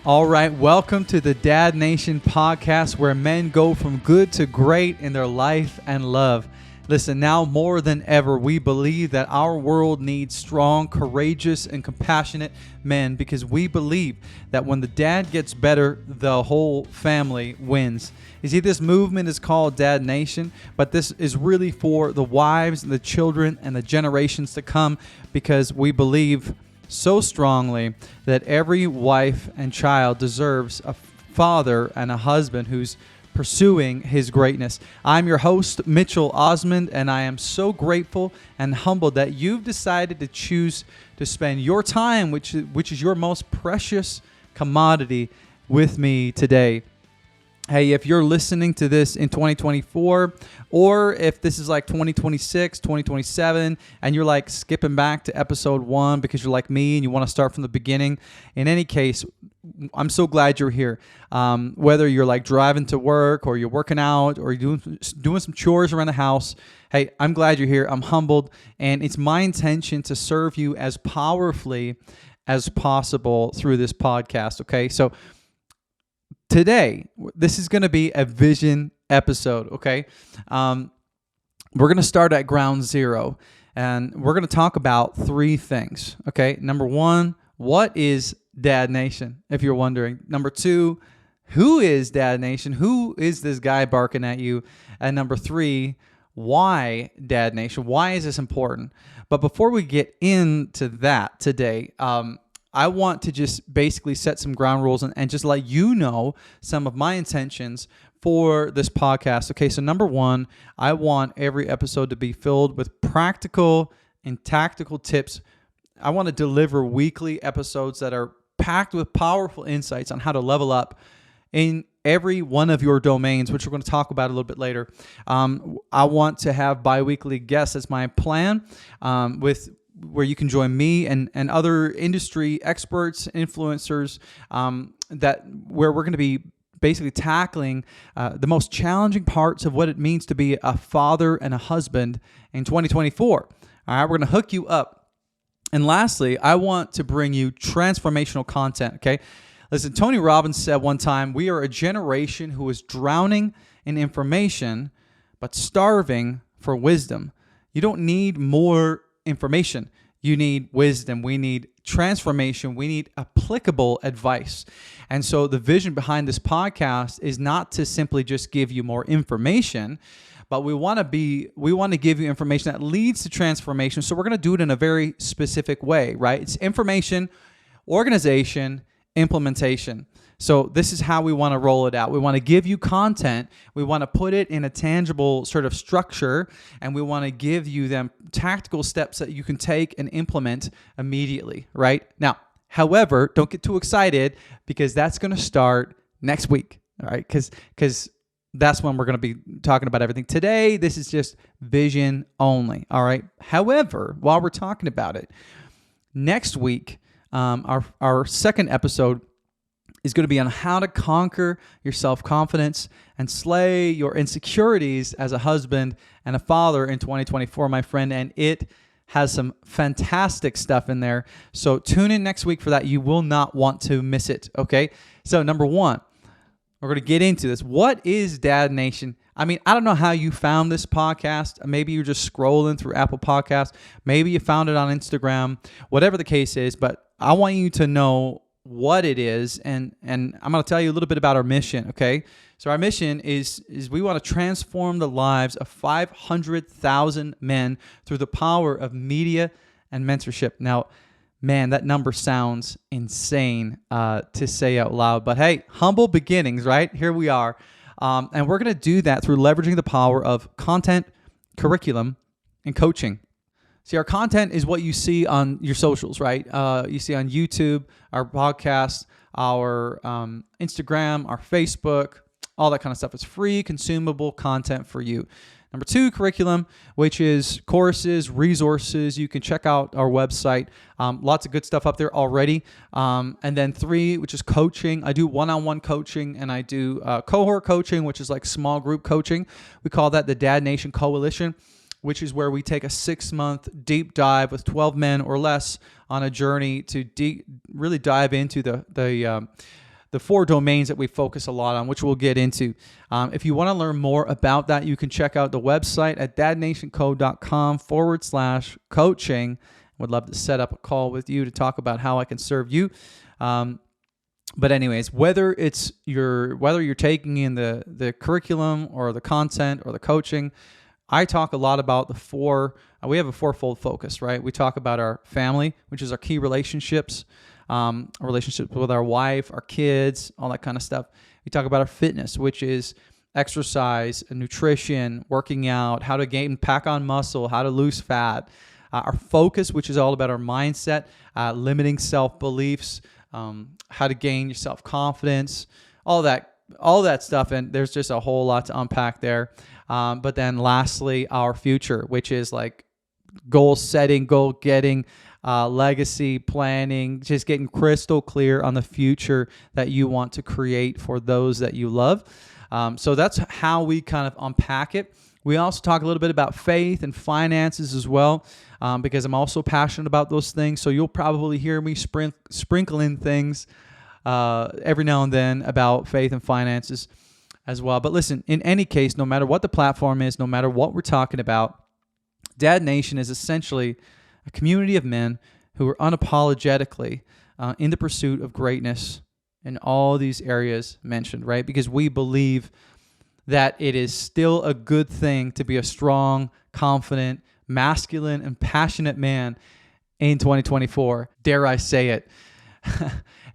All right, welcome to the Dad Nation podcast, where men go from good to great in their life and love. Listen, now more than ever, we believe that our world needs strong, courageous, and compassionate men, because we believe that when the dad gets better, the whole family wins. You see, this movement is called Dad Nation, but this is really for the wives, the children, and the generations to come, because we believe so strongly that every wife and child deserves a father and a husband who's pursuing his greatness. I'm your host, Mitchell Osmond, and I am so grateful and humbled that you've decided to choose to spend your time, which is your most precious commodity, with me today. Hey, if you're listening to this in 2024, or if this is like 2026, 2027, and you're like skipping back to episode 1 because you're like me and you want to start from the beginning, in any case, I'm so glad you're here. Whether you're like driving to work, or you're working out, or you're doing some chores around the house, hey, I'm glad you're here. I'm humbled, and it's my intention to serve you as powerfully as possible through this podcast, okay? So today, this is going to be a vision episode, okay? We're going to start at ground zero, and we're going to talk about 3 things, okay? Number 1, what is Dad Nation, if you're wondering? Number 2, who is Dad Nation? Who is this guy barking at you? And number 3, why Dad Nation? Why is this important? But before we get into that today, I want to just basically set some ground rules and just let you know some of my intentions for this podcast. Okay, so number 1, I want every episode to be filled with practical and tactical tips. I want to deliver weekly episodes that are packed with powerful insights on how to level up in every one of your domains, which we're going to talk about a little bit later. I want to have bi-weekly guests. That's my plan, where you can join me and other industry experts, influencers, where we're going to be basically tackling the most challenging parts of what it means to be a father and a husband in 2024. All right, we're going to hook you up. And lastly, I want to bring you transformational content, okay? Listen, Tony Robbins said one time, we are a generation who is drowning in information, but starving for wisdom. You don't need more information. You need wisdom. We need transformation. We need applicable advice. And so the vision behind this podcast is not to simply just give you more information, but we want to give you information that leads to transformation. So we're going to do it in a very specific way, right? It's information, organization, implementation. So this is how we want to roll it out. We want to give you content. We want to put it in a tangible sort of structure, and we want to give you them tactical steps that you can take and implement immediately, right? Now, however, don't get too excited, because that's going to start next week, all right? Because that's when we're going to be talking about everything. Today, this is just vision only, all right? However, while we're talking about it, next week, our second episode is going to be on how to conquer your self-confidence and slay your insecurities as a husband and a father in 2024, my friend. And it has some fantastic stuff in there. So tune in next week for that. You will not want to miss it, okay? So number 1, we're going to get into this. What is Dad Nation? I mean, I don't know how you found this podcast. Maybe you're just scrolling through Apple Podcasts. Maybe you found it on Instagram, whatever the case is. But I want you to know what it is, and I'm going to tell you a little bit about our mission, okay? So our mission is we want to transform the lives of 500,000 men through the power of media and mentorship. Now, man, that number sounds insane to say out loud, but hey, humble beginnings, right? Here we are. And we're going to do that through leveraging the power of content, curriculum, and coaching. See, our content is what you see on your socials, right? You see on YouTube, our podcast, our Instagram, our Facebook, all that kind of stuff. It's free, consumable content for you. Number 2, curriculum, which is courses, resources. You can check out our website. Lots of good stuff up there already. And then 3, which is coaching. I do one-on-one coaching, and I do cohort coaching, which is like small group coaching. We call that the Dad Nation Coalition, which is where we take a 6-month deep dive with 12 men or less on a journey to really dive into the the 4 domains that we focus a lot on, which we'll get into. If you want to learn more about that, you can check out the website at dadnationco.com/coaching. Would love to set up a call with you to talk about how I can serve you. But anyways, whether you're taking in the curriculum or the content or the coaching, I talk a lot about we have a 4-fold focus, right? We talk about our family, which is our key relationships, relationships with our wife, our kids, all that kind of stuff. We talk about our fitness, which is exercise, nutrition, working out, how to pack on muscle, how to lose fat. Our focus, which is all about our mindset, limiting self-beliefs, how to gain your self-confidence, all that stuff. And there's just a whole lot to unpack there. But then lastly, our future, which is like goal setting, goal getting, legacy planning, just getting crystal clear on the future that you want to create for those that you love. So that's how we kind of unpack it. We also talk a little bit about faith and finances as well, because I'm also passionate about those things. So you'll probably hear me sprinkle in things every now and then about faith and finances as well. But listen, in any case, no matter what the platform is, no matter what we're talking about, Dad Nation is essentially a community of men who are unapologetically in the pursuit of greatness in all these areas mentioned, right? Because we believe that it is still a good thing to be a strong, confident, masculine, and passionate man in 2024. Dare I say it?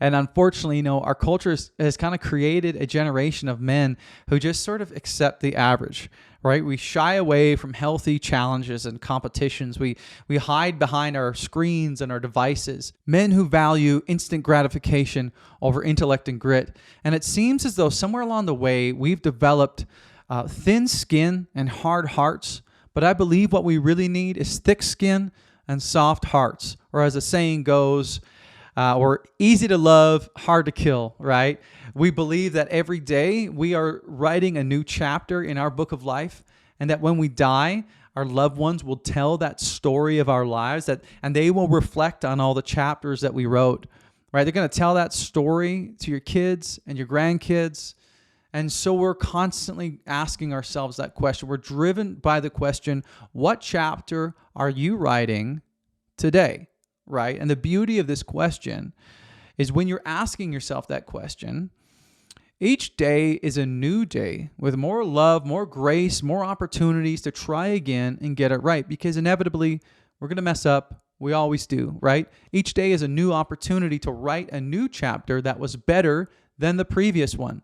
And unfortunately, our culture has kind of created a generation of men who just sort of accept the average, right? We shy away from healthy challenges and competitions. We hide behind our screens and our devices. Men who value instant gratification over intellect and grit. And it seems as though somewhere along the way, we've developed thin skin and hard hearts. But I believe what we really need is thick skin and soft hearts. Or as the saying goes, we're easy to love, hard to kill, right? We believe that every day we are writing a new chapter in our book of life, and that when we die, our loved ones will tell that story of our lives, and they will reflect on all the chapters that we wrote, right? They're going to tell that story to your kids and your grandkids. And so we're constantly asking ourselves that question. We're driven by the question, what chapter are you writing today? Right? And the beauty of this question is when you're asking yourself that question, each day is a new day with more love, more grace, more opportunities to try again and get it right. Because inevitably, we're going to mess up. We always do, right? Each day is a new opportunity to write a new chapter that was better than the previous one.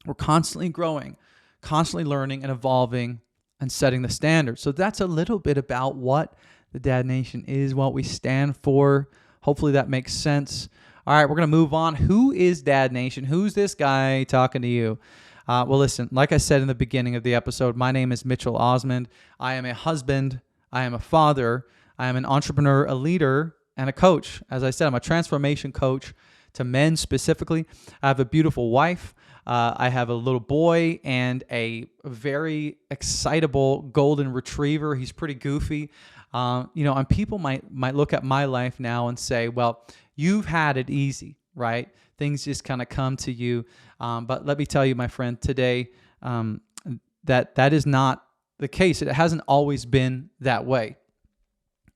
We're constantly growing, constantly learning and evolving and setting the standard. So that's a little bit about what the Dad Nation is, what we stand for. Hopefully that makes sense. All right, we're going to move on. Who is Dad Nation? Who's this guy talking to you? Well, listen, like I said in the beginning of the episode, my name is Mitchell Osmond. I am a husband. I am a father. I am an entrepreneur, a leader, and a coach. As I said, I'm a transformation coach to men specifically. I have a beautiful wife. I have a little boy and a very excitable golden retriever. He's pretty goofy. And people might look at my life now and say, well, you've had it easy, right? Things just kind of come to you. But let me tell you, my friend, today, that is not the case. It hasn't always been that way.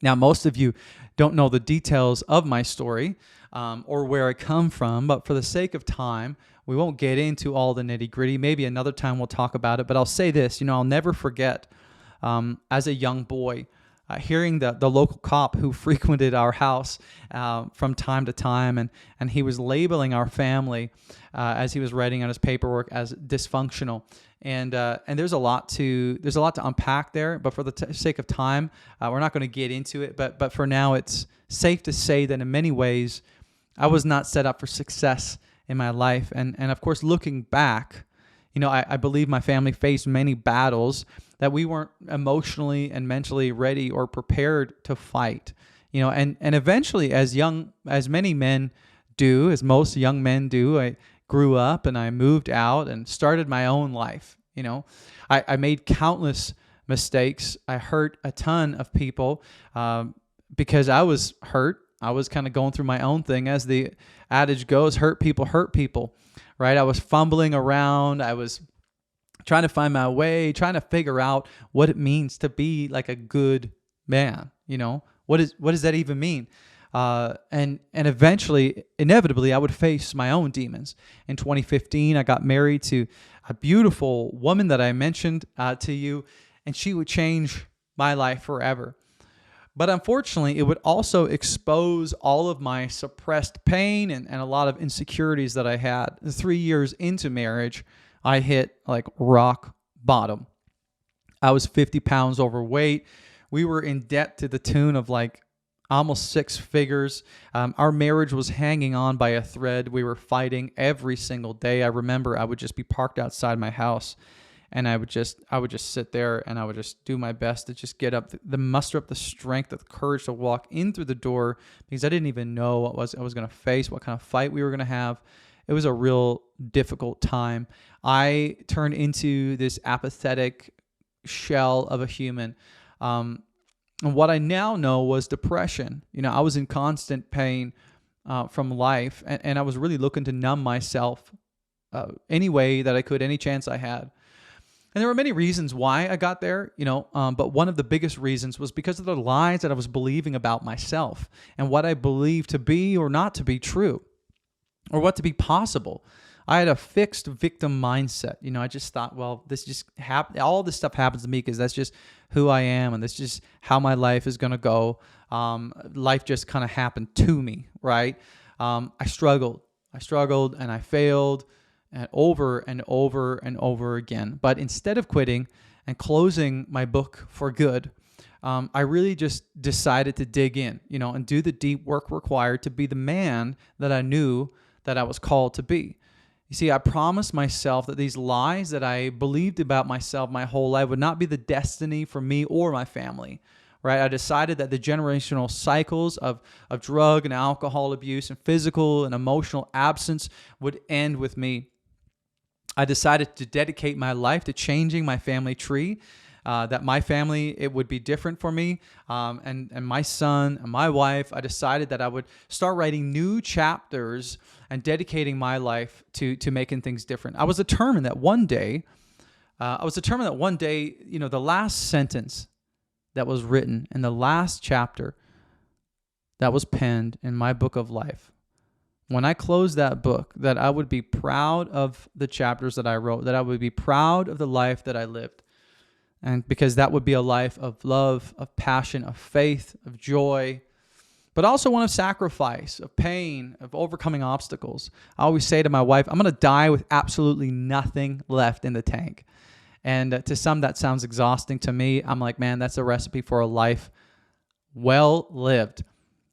Now, most of you don't know the details of my story or where I come from, but for the sake of time, we won't get into all the nitty-gritty. Maybe another time we'll talk about it, but I'll say this, I'll never forget as a young boy, hearing the local cop who frequented our house from time to time, and he was labeling our family as he was writing on his paperwork as dysfunctional. And there's a lot to unpack there, but for the sake of time, we're not going to get into it. But for now, it's safe to say that in many ways, I was not set up for success in my life. And of course, looking back, I believe my family faced many battles that we weren't emotionally and mentally ready or prepared to fight. And eventually, as many men do, as most young men do, I grew up and I moved out and started my own life. I made countless mistakes. I hurt a ton of people because I was hurt I was kind of going through my own thing. As the adage goes, hurt people, right? I was fumbling around. I was trying to find my way, trying to figure out what it means to be like a good man. What does that even mean? And eventually, inevitably, I would face my own demons. In 2015, I got married to a beautiful woman that I mentioned to you, and she would change my life forever. But unfortunately, it would also expose all of my suppressed pain and a lot of insecurities that I had. 3 years into marriage, I hit like rock bottom. I was 50 pounds overweight. We were in debt to the tune of like almost 6 figures. Our marriage was hanging on by a thread. We were fighting every single day. I remember I would just be parked outside my house, and I would just sit there, and I would just do my best to just get up, the muster up the strength, the courage to walk in through the door, because I didn't even know what I was going to face, what kind of fight we were going to have. It was a real difficult time. I turned into this apathetic shell of a human. And what I now know was depression. I was in constant pain from life, and I was really looking to numb myself any way that I could, any chance I had. And there were many reasons why I got there, but one of the biggest reasons was because of the lies that I was believing about myself and what I believed to be or not to be true, or what to be possible. I had a fixed victim mindset. I just thought, well, this just all this stuff happens to me because that's just who I am, and that's just how my life is going to go. Life just kind of happened to me, right? I struggled, and I failed, and over and over and over again. But instead of quitting and closing my book for good, I really just decided to dig in, and do the deep work required to be the man that I knew that I was called to be. You see, I promised myself that these lies that I believed about myself my whole life would not be the destiny for me or my family, right? I decided that the generational cycles of drug and alcohol abuse and physical and emotional absence would end with me. I decided to dedicate my life to changing my family tree, that my family, it would be different for me, and my son and my wife. I decided that I would start writing new chapters and dedicating my life to making things different. I was determined that one day, the last sentence that was written in the last chapter that was penned in my book of life, when I closed that book, that I would be proud of the chapters that I wrote, that I would be proud of the life that I lived. And because that would be a life of love, of passion, of faith, of joy, but also one of sacrifice, of pain, of overcoming obstacles. I always say to my wife, I'm going to die with absolutely nothing left in the tank. And to some, that sounds exhausting. To me, I'm like, man, that's a recipe for a life well lived.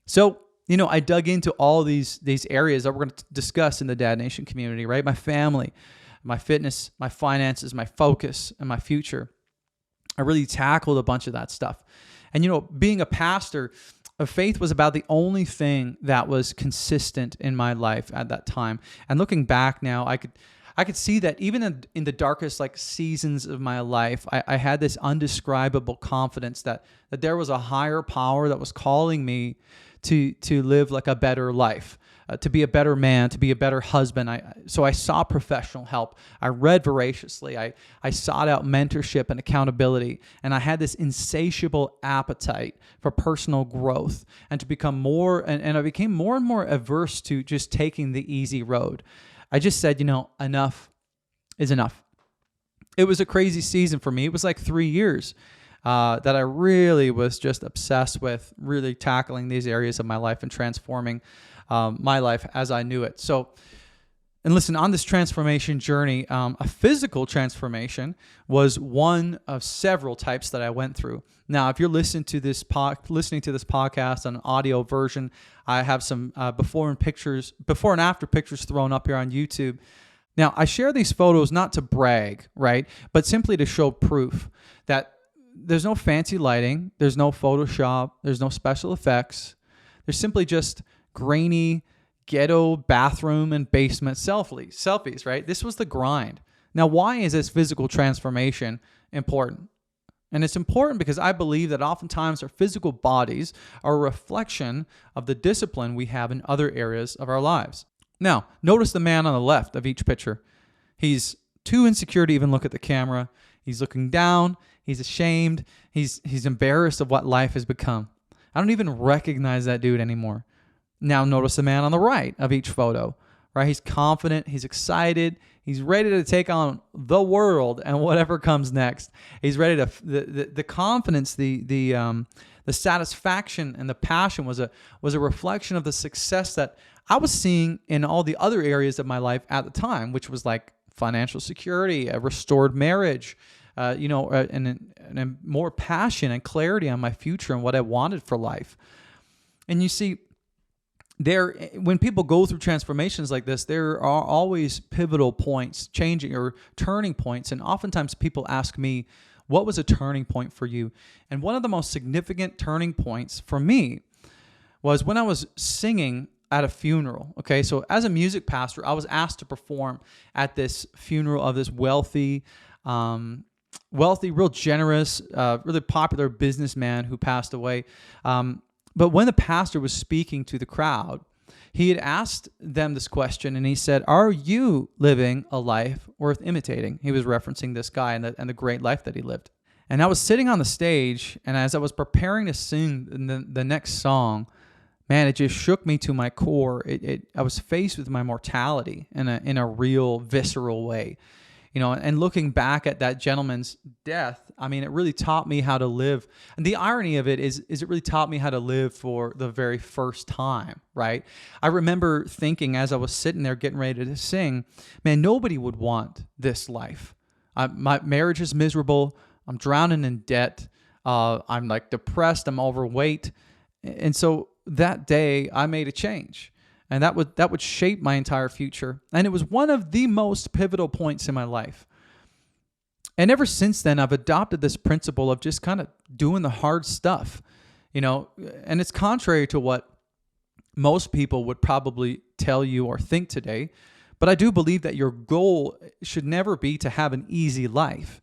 So, I dug into all these areas that we're going to discuss in the Dad Nation community, right? My family, my fitness, my finances, my focus, and my future. I really tackled a bunch of that stuff. And, being a pastor of faith was about the only thing that was consistent in my life at that time. And looking back now, I could see that even in the darkest seasons of my life, I had this undescribable confidence that there was a higher power that was calling me to live a better life, to be a better man, to be a better husband. So I sought professional help. I read voraciously. I sought out mentorship and accountability. And I had this insatiable appetite for personal growth and to become more, and I became more and more averse to just taking the easy road. I just said, enough is enough. It was a crazy season for me. It was 3 years that I really was just obsessed with really tackling these areas of my life and transforming my life as I knew it. So, and listen, on this transformation journey, a physical transformation was one of several types that I went through. Now, if you're listening to this podcast on an audio version, I have some before and after pictures thrown up here on YouTube. Now, I share these photos not to brag, right, but simply to show proof that there's no fancy lighting, there's no Photoshop, there's no special effects. There's simply just grainy ghetto bathroom and basement selfies, right? This was the grind. Now, why is this physical transformation important? And it's important because I believe that oftentimes our physical bodies are a reflection of the discipline we have in other areas of our lives. Now, notice the man on the left of each picture. He's too insecure to even look at the camera. He's looking down. He's ashamed. He's embarrassed of what life has become. I don't even recognize that dude anymore. Now, notice the man on the right of each photo, right? He's confident. He's excited. He's ready to take on the world and whatever comes next. He's ready to the confidence, the satisfaction and the passion was a reflection of the success that I was seeing in all the other areas of my life at the time, which was like financial security, a restored marriage, and more passion and clarity on my future and what I wanted for life. And you see, when people go through transformations like this, there are always pivotal points, changing or turning points. And oftentimes people ask me, what was a turning point for you? And one of the most significant turning points for me was when I was singing at a funeral. Okay, so as a music pastor, I was asked to perform at this funeral of this wealthy, real generous, really popular businessman who passed away. But when the pastor was speaking to the crowd, he had asked them this question, and he said, "Are you living a life worth imitating?" He was referencing this guy and the great life that he lived. And I was sitting on the stage, and as I was preparing to sing the next song, man, it just shook me to my core. I was faced with my mortality in a real visceral way. And looking back at that gentleman's death, I mean, it really taught me how to live. And the irony of it is it really taught me how to live for the very first time, right? I remember thinking as I was sitting there getting ready to sing, man, nobody would want this life. My marriage is miserable. I'm drowning in debt. I'm like depressed. I'm overweight. And so that day I made a change. And that would shape my entire future. And it was one of the most pivotal points in my life. And ever since then, I've adopted this principle of just kind of doing the hard stuff, and it's contrary to what most people would probably tell you or think today. But I do believe that your goal should never be to have an easy life.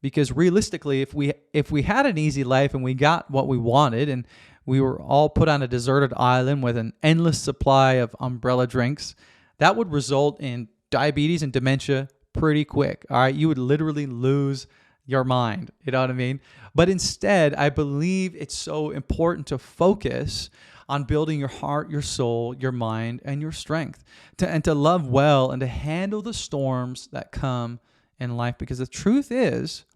Because realistically, if we had an easy life and we got what we wanted and we were all put on a deserted island with an endless supply of umbrella drinks, that would result in diabetes and dementia pretty quick. All right, you would literally lose your mind. You know what I mean? But instead, I believe it's so important to focus on building your heart, your soul, your mind, and your strength, and to love well and to handle the storms that come in life. Because the truth is,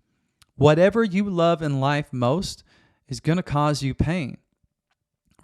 whatever you love in life most is going to cause you pain.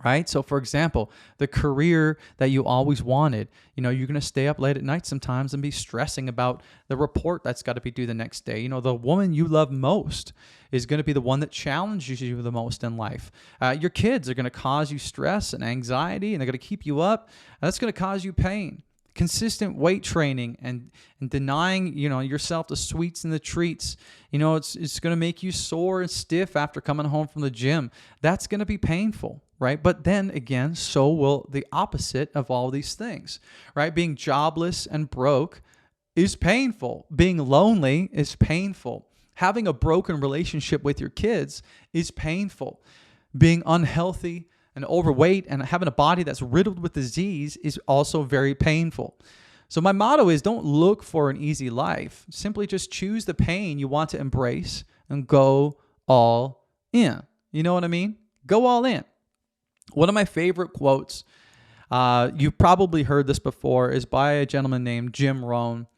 Right? So for example, the career that you always wanted, you're going to stay up late at night sometimes and be stressing about the report that's got to be due the next day. The woman you love most is going to be the one that challenges you the most in life. Your kids are going to cause you stress and anxiety, and they're going to keep you up. That's going to cause you pain. Consistent weight training and denying, yourself the sweets and the treats, it's going to make you sore and stiff after coming home from the gym. That's going to be painful, right? But then again, so will the opposite of all these things, right? Being jobless and broke is painful. Being lonely is painful. Having a broken relationship with your kids is painful. Being unhealthy and overweight and having a body that's riddled with disease is also very painful. So my motto is, don't look for an easy life. Simply just choose the pain you want to embrace and go all in. You know what I mean? Go all in. One of my favorite quotes, you've probably heard this before, is by a gentleman named Jim Rohn.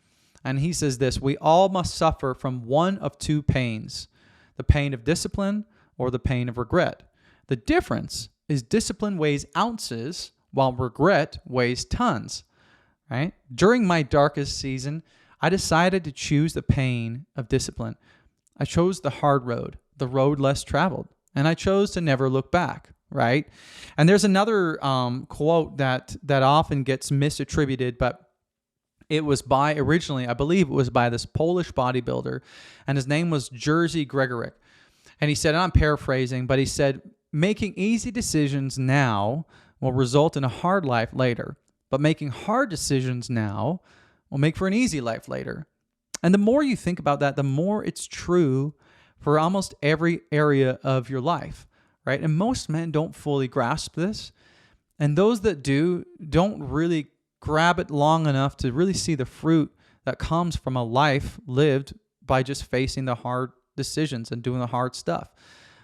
And he says this: "We all must suffer from one of two pains, the pain of discipline or the pain of regret. The difference is discipline weighs ounces while regret weighs tons." Right? During my darkest season, I decided to choose the pain of discipline. I chose the hard road, the road less traveled, and I chose to never look back. Right? And there's another quote that often gets misattributed, but it was originally, I believe it was by this Polish bodybuilder, and his name was Jerzy Gregorek. And he said, and I'm paraphrasing, but he said, "Making easy decisions now will result in a hard life later, but making hard decisions now will make for an easy life later." And the more you think about that, the more it's true for almost every area of your life, right? And most men don't fully grasp this. And those that do don't really grab it long enough to really see the fruit that comes from a life lived by just facing the hard decisions and doing the hard stuff.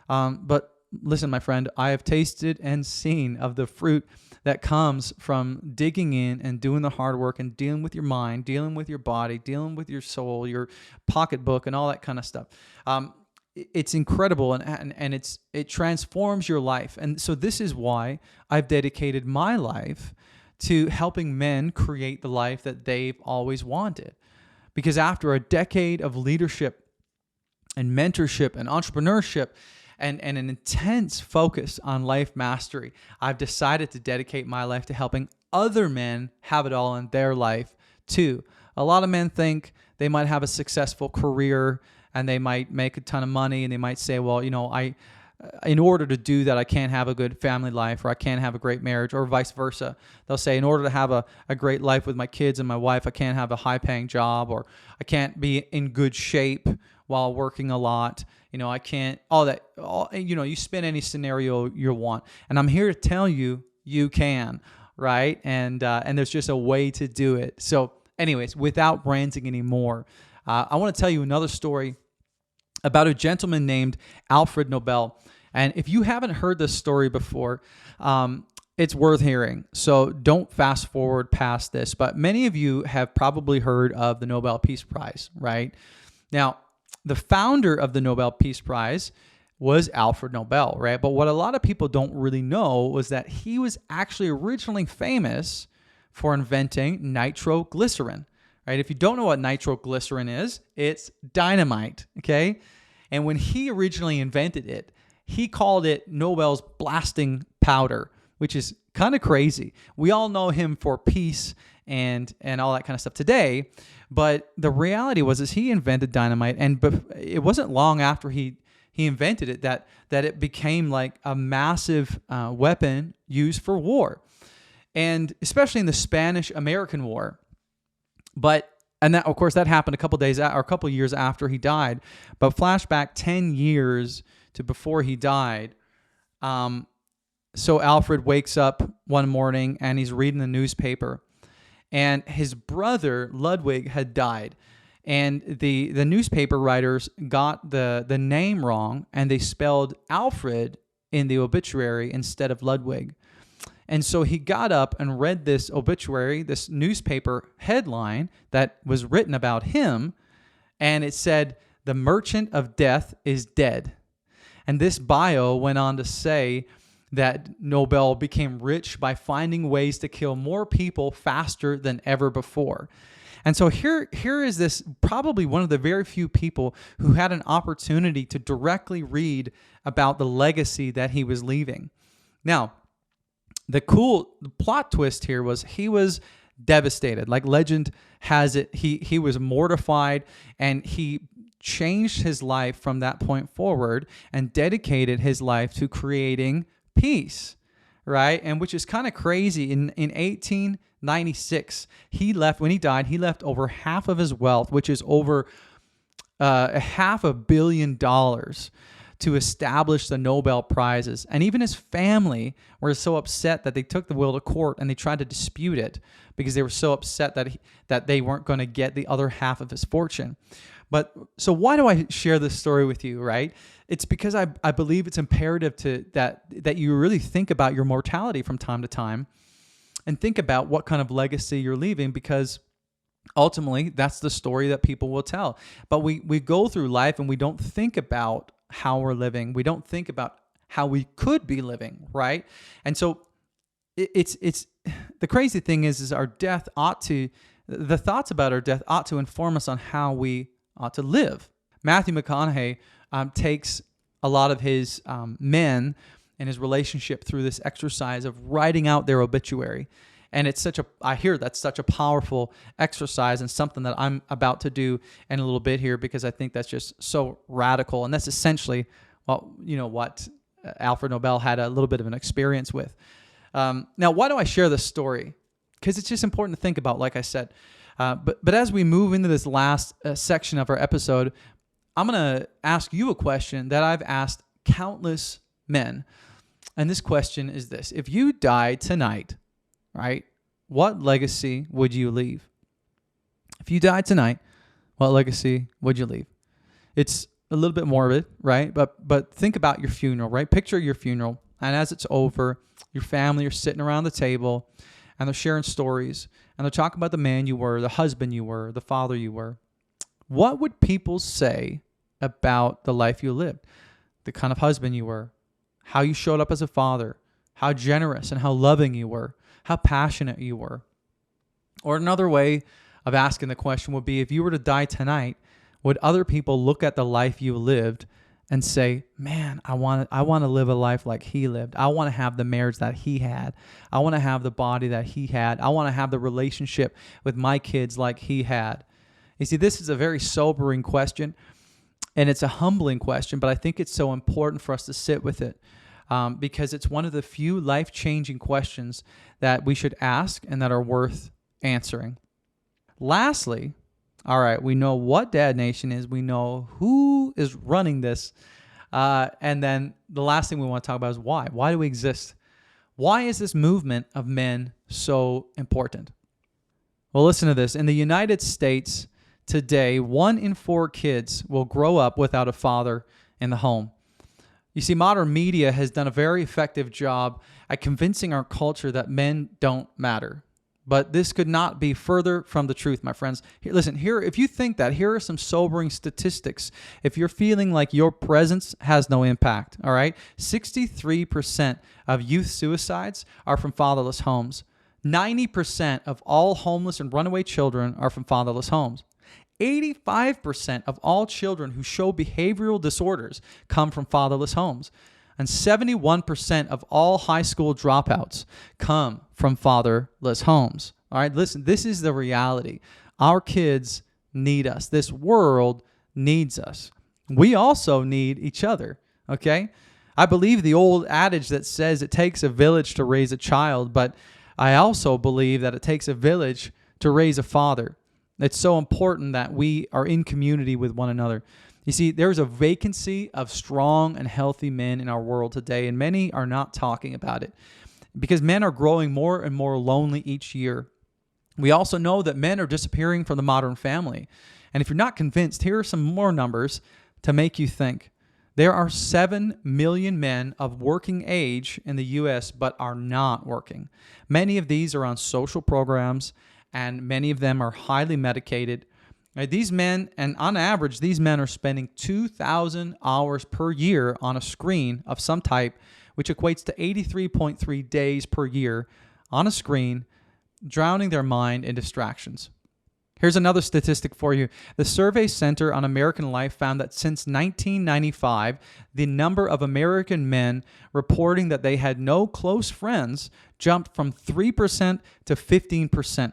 But listen, my friend, I have tasted and seen of the fruit that comes from digging in and doing the hard work and dealing with your mind, dealing with your body, dealing with your soul, your pocketbook, and all that kind of stuff. It's incredible, and it transforms your life. And so this is why I've dedicated my life to helping men create the life that they've always wanted. Because after a decade of leadership and mentorship and entrepreneurship and an intense focus on life mastery, I've decided to dedicate my life to helping other men have it all in their life too. A lot of men think they might have a successful career and they might make a ton of money, and they might say, well, in order to do that, I can't have a good family life, or I can't have a great marriage, or vice versa. They'll say, in order to have a great life with my kids and my wife, I can't have a high-paying job, or I can't be in good shape while working a lot. I can't, you spin any scenario you want. And I'm here to tell you, you can, right? And there's just a way to do it. So anyways, without ranting anymore, I want to tell you another story about a gentleman named Alfred Nobel. And if you haven't heard this story before, it's worth hearing. So don't fast forward past this. But many of you have probably heard of the Nobel Peace Prize, right? Now, the founder of the Nobel Peace Prize was Alfred Nobel, right? But what a lot of people don't really know was that he was actually originally famous for inventing nitroglycerin, right? If you don't know what nitroglycerin is, it's dynamite, okay? And when he originally invented it, he called it Nobel's blasting powder, which is kind of crazy. We all know him for peace and all that kind of stuff today, but the reality is he invented dynamite, and it wasn't long after he invented it that it became like a massive weapon used for war, and especially in the Spanish-American War. And that, of course, that happened a couple years after he died. But flashback 10 years to before he died. So Alfred wakes up one morning and he's reading the newspaper, and his brother Ludwig had died. And the newspaper writers got the name wrong, and they spelled Alfred in the obituary instead of Ludwig. And so he got up and read this obituary, this newspaper headline that was written about him, and it said, "The Merchant of Death is dead." And this bio went on to say that Nobel became rich by finding ways to kill more people faster than ever before. And so here is this, probably one of the very few people who had an opportunity to directly read about the legacy that he was leaving. Now, the plot twist here was he was devastated. Like legend has it, he was mortified, and he changed his life from that point forward and dedicated his life to creating peace, right? And which is kind of crazy. In 1896, when he died, he left over half of his wealth, which is over $500 million, to establish the Nobel Prizes. And even his family were so upset that they took the will to court and they tried to dispute it because they were so upset that they weren't going to get the other half of his fortune. But so why do I share this story with you, right? It's because I believe it's imperative that you really think about your mortality from time to time and think about what kind of legacy you're leaving, because ultimately that's the story that people will tell. But we go through life and we don't think about how we're living. We don't think about how we could be living, right? And so it's the crazy thing is our death the thoughts about our death ought to inform us on how we ought to live. Matthew McConaughey takes a lot of his men and his relationship through this exercise of writing out their obituary. And I hear that's such a powerful exercise, and something that I'm about to do in a little bit here, because I think that's just so radical. And that's essentially, what Alfred Nobel had a little bit of an experience with. Now, why do I share this story? Because it's just important to think about, like I said. But as we move into this last section of our episode, I'm going to ask you a question that I've asked countless men. And this question is this: if you died tonight, right, what legacy would you leave? If you died tonight, what legacy would you leave? It's a little bit morbid, right? But think about your funeral, right? Picture your funeral, and as it's over, your family are sitting around the table, and they're sharing stories, and they're talking about the man you were, the husband you were, the father you were. What would people say about the life you lived? The kind of husband you were, how you showed up as a father, how generous and how loving you were, how passionate you were. Or another way of asking the question would be, if you were to die tonight, would other people look at the life you lived and say, man, I want to live a life like he lived. I want to have the marriage that he had. I want to have the body that he had. I want to have the relationship with my kids like he had. You see, this is a very sobering question, and it's a humbling question, but I think it's so important for us to sit with it because it's one of the few life-changing questions that we should ask and that are worth answering. Lastly, all right, we know what Dad Nation is. We know who is running this. And then the last thing we want to talk about is why. Why do we exist? Why is this movement of men so important? Well, listen to this. In the United States today, 1 in 4 kids will grow up without a father in the home. You see, modern media has done a very effective job at convincing our culture that men don't matter. But this could not be further from the truth, my friends. Listen, if you think that, here are some sobering statistics. If you're feeling like your presence has no impact, all right? 63% of youth suicides are from fatherless homes. 90% of all homeless and runaway children are from fatherless homes. 85% of all children who show behavioral disorders come from fatherless homes. And 71% of all high school dropouts come from fatherless homes. All right, listen, this is the reality. Our kids need us. This world needs us. We also need each other, okay? I believe the old adage that says it takes a village to raise a child, but I also believe that it takes a village to raise a father. It's so important that we are in community with one another. You see, there's a vacancy of strong and healthy men in our world today, and many are not talking about it because men are growing more and more lonely each year. We also know that men are disappearing from the modern family. And if you're not convinced, here are some more numbers to make you think. There are 7 million men of working age in the U.S. but are not working. Many of these are on social programs, and many of them are highly medicated. Right, these men, and on average, these men are spending 2,000 hours per year on a screen of some type, which equates to 83.3 days per year on a screen, drowning their mind in distractions. Here's another statistic for you. The Survey Center on American Life found that since 1995, the number of American men reporting that they had no close friends jumped from 3% to 15%.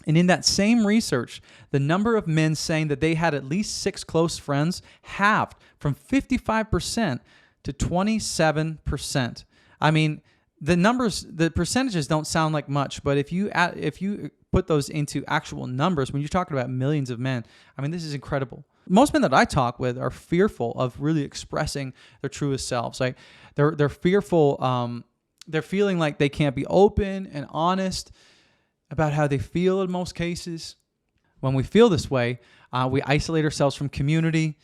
And in that same research, the number of men saying that they had at least 6 close friends halved from 55% to 27%. I mean, the percentages don't sound like much, but if you put those into actual numbers, when you're talking about millions of men, I mean, this is incredible. Most men that I talk with are fearful of really expressing their truest selves. Like they're fearful. They're feeling like they can't be open and honest about how they feel in most cases. When we feel this way, we isolate ourselves from community.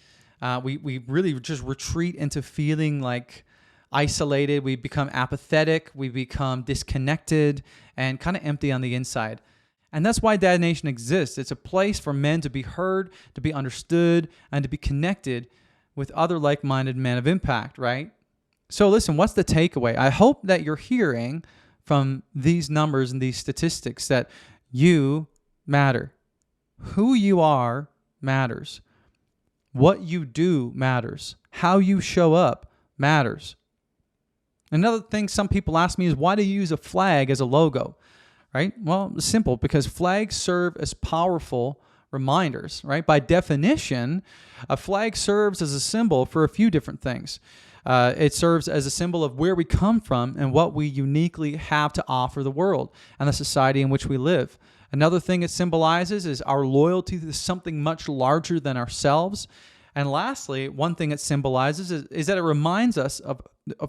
We really just retreat into feeling like isolated. We become apathetic. We become disconnected and kind of empty on the inside. And that's why Dad Nation exists. It's a place for men to be heard, to be understood, and to be connected with other like-minded men of impact, right? So listen, what's the takeaway? I hope that you're hearing from these numbers and these statistics that you matter. Who you are matters. What you do matters. How you show up matters. Another thing some people ask me is, why do you use a flag as a logo? Right? Well, it's simple, because flags serve as powerful reminders, right? By definition, a flag serves as a symbol for a few different things. It serves as a symbol of where we come from and what we uniquely have to offer the world and the society in which we live. Another thing it symbolizes is our loyalty to something much larger than ourselves. And lastly, one thing it symbolizes is that it reminds us of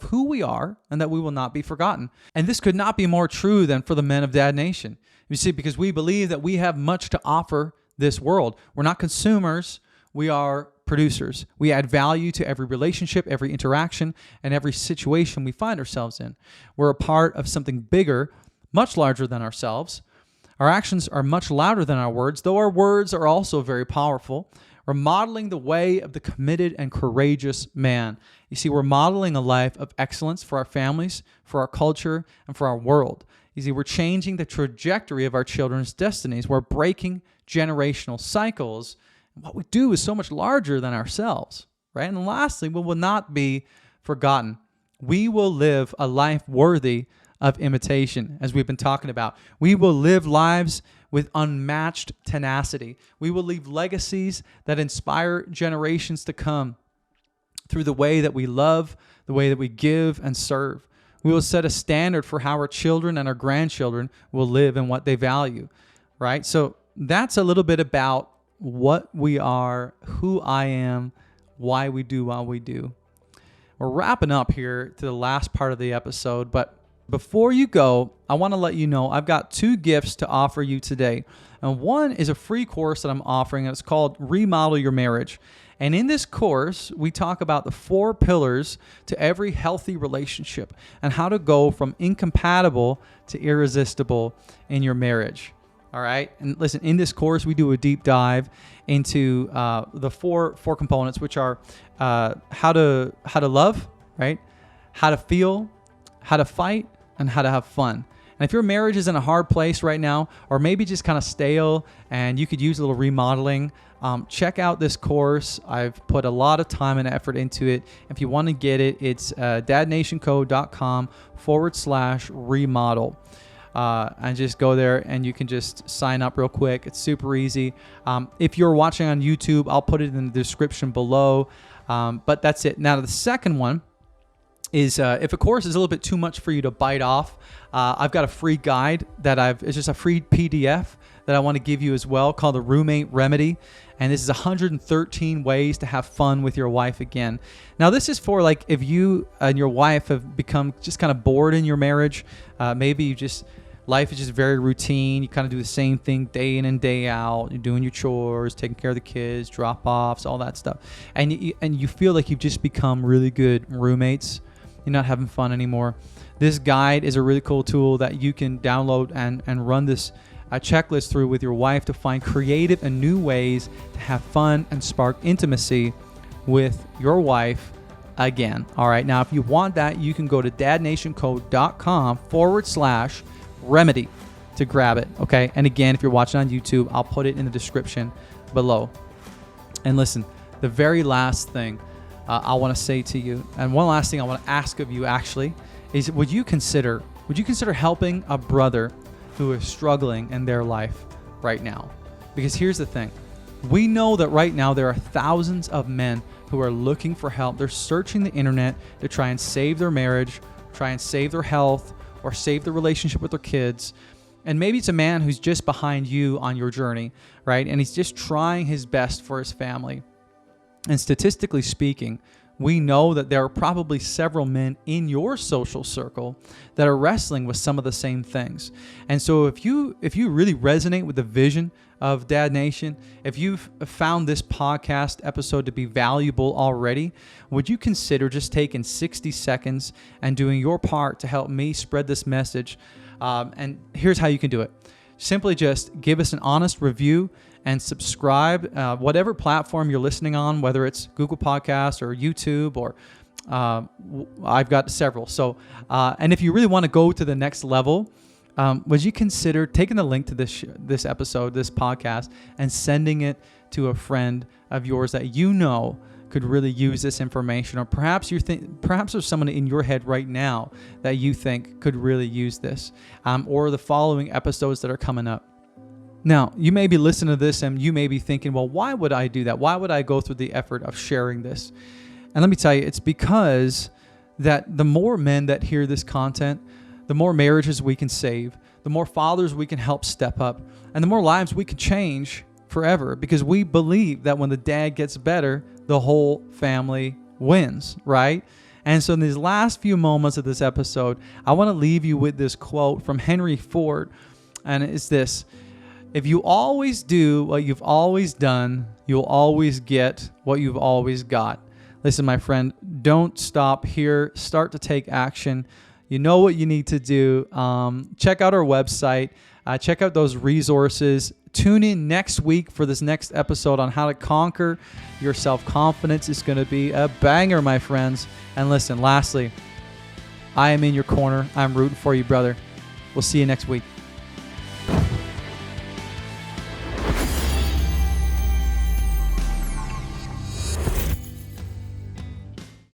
who we are and that we will not be forgotten. And this could not be more true than for the men of Dad Nation. You see, because we believe that we have much to offer this world. We're not consumers, we are producers. We add value to every relationship, every interaction, and every situation we find ourselves in. We're a part of something bigger, much larger than ourselves. Our actions are much louder than our words, though our words are also very powerful. We're modeling the way of the committed and courageous man. You see, we're modeling a life of excellence for our families, for our culture, and for our world. You see, we're changing the trajectory of our children's destinies. We're breaking generational cycles. And what we do is so much larger than ourselves, right? And lastly, we will not be forgotten. We will live a life worthy of imitation, as we've been talking about. We will live lives with unmatched tenacity. We will leave legacies that inspire generations to come through the way that we love, the way that we give and serve. We will set a standard for how our children and our grandchildren will live and what they value, right? So that's a little bit about what we are, who I am, why we do what we do. We're wrapping up here to the last part of the episode, but before you go, I want to let you know I've got 2 gifts to offer you today. And one is a free course that I'm offering, and it's called Remodel Your Marriage. And in this course, we talk about the 4 pillars to every healthy relationship and how to go from incompatible to irresistible in your marriage. All right. And listen, in this course, we do a deep dive into the four components, which are how to love, right? How to feel, how to fight, and how to have fun. And if your marriage is in a hard place right now, or maybe just kind of stale and you could use a little remodeling, check out this course. I've put a lot of time and effort into it. If you want to get it, it's dadnationco.com/remodel. And just go there and you can just sign up real quick. It's super easy. If you're watching on YouTube, I'll put it in the description below. But that's it. Now, the second one is if a course is a little bit too much for you to bite off, I've got a free guide it's just a free PDF that I want to give you as well, called The Roommate Remedy. And this is 113 ways to have fun with your wife again. Now, this is for like if you and your wife have become just kind of bored in your marriage. Maybe life is just very routine. You kind of do the same thing day in and day out. You're doing your chores, taking care of the kids, drop-offs, all that stuff. And you feel like you've just become really good roommates. You're not having fun anymore. This guide is a really cool tool that you can download and run this checklist through with your wife to find creative and new ways to have fun and spark intimacy with your wife again. All right. Now, if you want that, you can go to dadnationco.com/remedy to grab it. Okay. And again, if you're watching on YouTube, I'll put it in the description below. And listen, the very last thing I want to say to you, and one last thing I want to ask of you actually, is would you consider helping a brother who is struggling in their life right now? Because here's the thing. We know that right now there are thousands of men who are looking for help. They're searching the internet to try and save their marriage, try and save their health, or save the relationship with their kids. And maybe it's a man who's just behind you on your journey, right? And he's just trying his best for his family. And statistically speaking, we know that there are probably several men in your social circle that are wrestling with some of the same things. And so if you really resonate with the vision of Dad Nation, if you've found this podcast episode to be valuable already, would you consider just taking 60 seconds and doing your part to help me spread this message? And here's how you can do it. Simply just give us an honest review and subscribe, whatever platform you're listening on, whether it's Google Podcasts or YouTube, or I've got several. So, and if you really want to go to the next level, would you consider taking the link to this episode, this podcast, and sending it to a friend of yours that you know could really use this information? Or perhaps perhaps there's someone in your head right now that you think could really use this, or the following episodes that are coming up. Now, you may be listening to this and you may be thinking, well, why would I do that? Why would I go through the effort of sharing this? And let me tell you, it's because that the more men that hear this content, the more marriages we can save, the more fathers we can help step up, and the more lives we can change forever, because we believe that when the dad gets better, the whole family wins, right? And so in these last few moments of this episode, I want to leave you with this quote from Henry Ford. And it's this: if you always do what you've always done, you'll always get what you've always got. Listen, my friend, don't stop here. Start to take action. You know what you need to do. Check out our website. Check out those resources. Tune in next week for this next episode on how to conquer your self-confidence. It's going to be a banger, my friends. And listen, lastly, I am in your corner. I'm rooting for you, brother. We'll see you next week.